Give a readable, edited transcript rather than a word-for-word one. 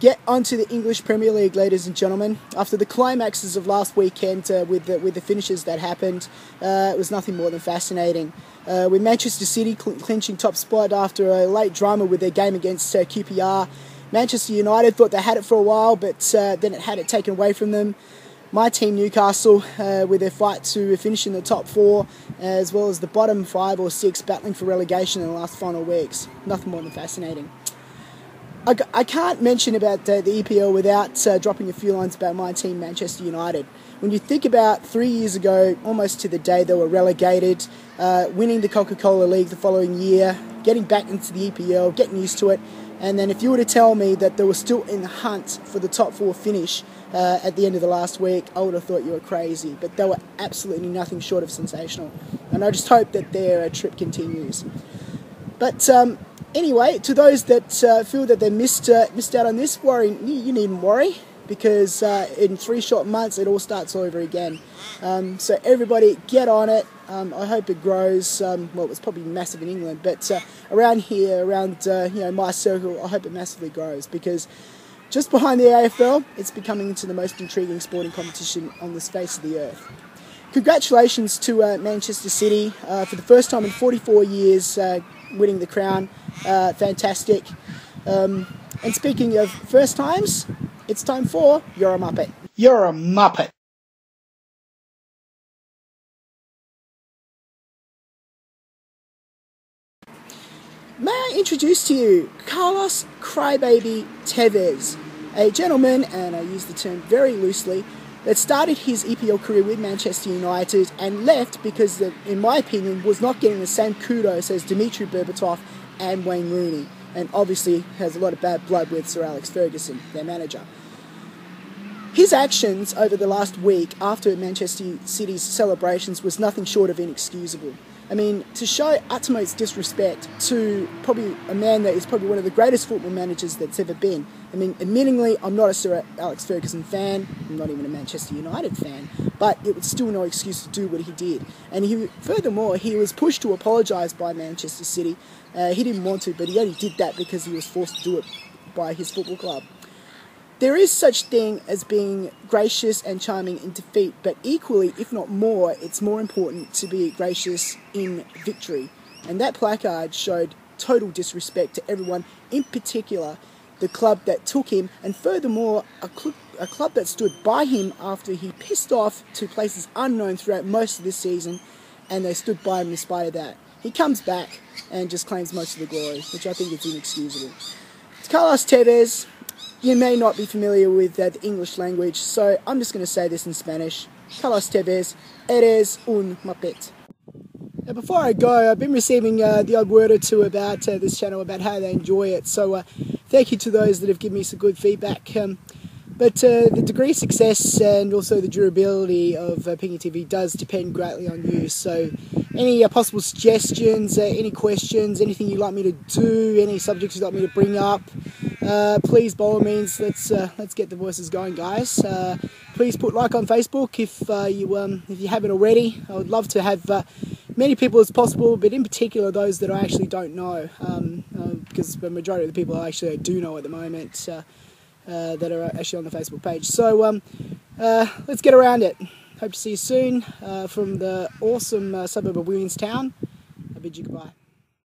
get onto the English Premier League, ladies and gentlemen. After the climaxes of last weekend with the finishes that happened, it was nothing more than fascinating. With Manchester City clinching top spot after a late drama with their game against QPR, Manchester United thought they had it for a while, but then it had it taken away from them. My team, Newcastle, with their fight to finish in the top 4, as well as the bottom 5 or 6 battling for relegation in the last final weeks. Nothing more than fascinating. I can't mention about the EPL without dropping a few lines about my team, Manchester United. When you think about 3 years ago, almost to the day they were relegated, winning the Coca-Cola League the following year, getting back into the EPL, getting used to it, and then if you were to tell me that they were still in the hunt for the top 4 finish at the end of the last week, I would have thought you were crazy. But they were absolutely nothing short of sensational. And I just hope that their trip continues. But anyway, to those that feel that they missed out on this, you needn't worry, because in 3 short months it all starts all over again. So everybody get on it. I hope it grows. Well, it was probably massive in England, but around here, around my circle, I hope it massively grows, because just behind the AFL, it's becoming into the most intriguing sporting competition on the face of the earth. Congratulations to Manchester City for the first time in 44 years winning the crown. Fantastic. And speaking of first times, it's time for You're a Muppet. You're a Muppet. May I introduce to you Carlos Crybaby Tevez, a gentleman, and I use the term very loosely, that started his EPL career with Manchester United and left because, in my opinion, was not getting the same kudos as Dimitri Berbatov and Wayne Rooney, and obviously has a lot of bad blood with Sir Alex Ferguson, their manager. His actions over the last week after Manchester City's celebrations was nothing short of inexcusable. I mean, to show utmost disrespect to probably a man that is probably one of the greatest football managers that's ever been. I mean, admittingly, I'm not a Sir Alex Ferguson fan, I'm not even a Manchester United fan, but it was still no excuse to do what he did. And furthermore, he was pushed to apologise by Manchester City. He didn't want to, but he only did that because he was forced to do it by his football club. There is such thing as being gracious and charming in defeat, but equally, if not more, it's more important to be gracious in victory. And that placard showed total disrespect to everyone, in particular the club that took him, and furthermore, a club that stood by him after he pissed off to places unknown throughout most of this season, and they stood by him in spite of that. He comes back and just claims most of the glory, which I think is inexcusable. It's Carlos Tevez. You may not be familiar with the English language, so I'm just going to say this in Spanish. Carlos Tevez, eres un Muppet. Now, before I go, I've been receiving the odd word or two about this channel, about how they enjoy it, so thank you to those that have given me some good feedback. But the degree of success and also the durability of Pingi TV does depend greatly on you. So any possible suggestions, any questions, anything you'd like me to do, any subjects you'd like me to bring up, please, by all means, let's get the voices going, guys. Please put like on Facebook if you haven't already. I would love to have many people as possible, but in particular those that I actually don't know, because the majority of the people I do know at the moment that are actually on the Facebook page. So let's get around it. Hope to see you soon from the awesome suburb of Williamstown. I bid you goodbye.